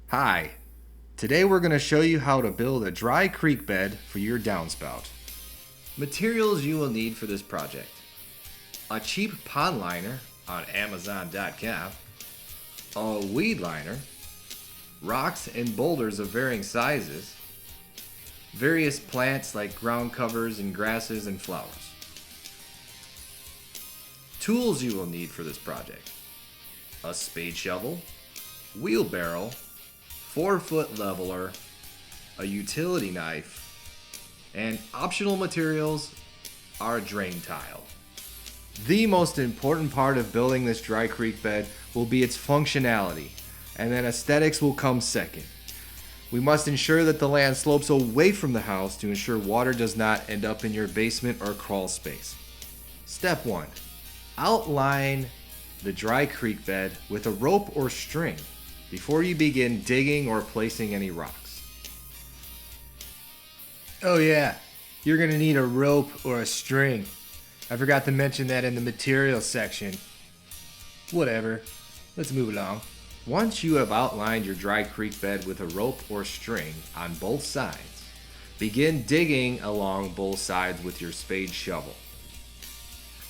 Hi, today we're going to show you how to build a dry creek bed for your downspout. Materials you will need for this project: a cheap pond liner on Amazon.com, a weed liner, rocks and boulders of varying sizes, various plants like ground covers and grasses and flowers. Tools you will need for this project: a spade shovel, wheelbarrow, 4-foot leveler, a utility knife, and optional materials are drain tile. The most important part of building this dry creek bed will be its functionality, and then aesthetics will come second. We must ensure that the land slopes away from the house to ensure water does not end up in your basement or crawl space. Step 1. Outline the dry creek bed with a rope or string before you begin digging or placing any rocks. Oh yeah, you're gonna need a rope or a string. I forgot to mention that in the materials section. Whatever, let's move along. Once you have outlined your dry creek bed with a rope or string on both sides, begin digging along both sides with your spade shovel.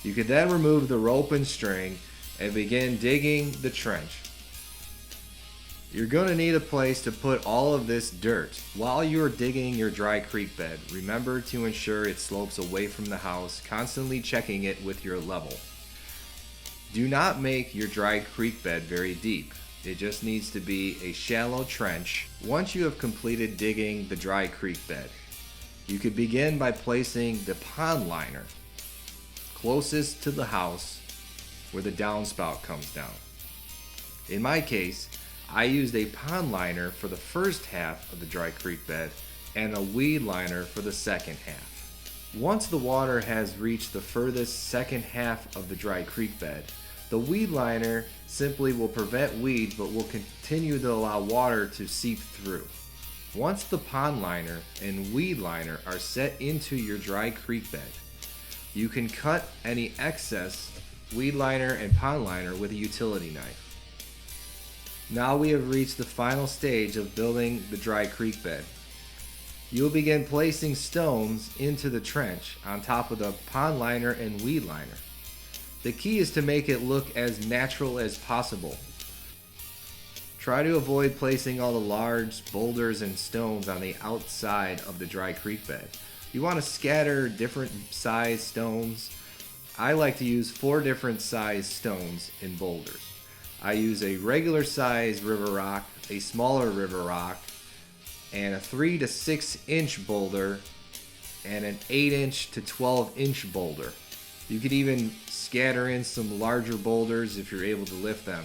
You can then remove the rope and string and begin digging the trench. You're going to need a place to put all of this dirt. While you're digging your dry creek bed, remember to ensure it slopes away from the house, constantly checking it with your level. Do not make your dry creek bed very deep. It just needs to be a shallow trench. Once you have completed digging the dry creek bed, you could begin by placing the pond liner closest to the house where the downspout comes down. In my case, I used a pond liner for the first half of the dry creek bed and a weed liner for the second half. Once the water has reached the furthest second half of the dry creek bed, the weed liner simply will prevent weeds but will continue to allow water to seep through. Once the pond liner and weed liner are set into your dry creek bed, you can cut any excess weed liner and pond liner with a utility knife. Now we have reached the final stage of building the dry creek bed. You'll begin placing stones into the trench on top of the pond liner and weed liner. The key is to make it look as natural as possible. Try to avoid placing all the large boulders and stones on the outside of the dry creek bed. You want to scatter different size stones. I like to use 4 different size stones in boulders. I use a regular size river rock, a smaller river rock, and a 3 to 6 inch boulder, and an 8 inch to 12 inch boulder. You could even scatter in some larger boulders if you're able to lift them.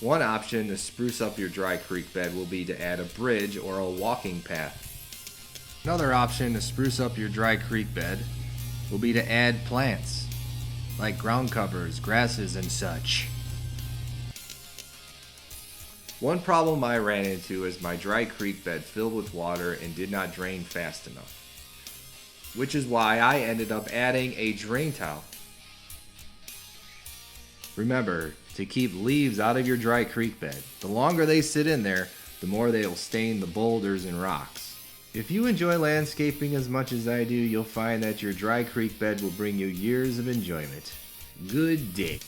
One option to spruce up your dry creek bed will be to add a bridge or a walking path. Another option to spruce up your dry creek bed will be to add plants, like ground covers, grasses, and such. One problem I ran into is my dry creek bed filled with water and did not drain fast enough, which is why I ended up adding a drain tile. Remember to keep leaves out of your dry creek bed. The longer they sit in there, the more they will stain the boulders and rocks. If you enjoy landscaping as much as I do, you'll find that your dry creek bed will bring you years of enjoyment. Good day.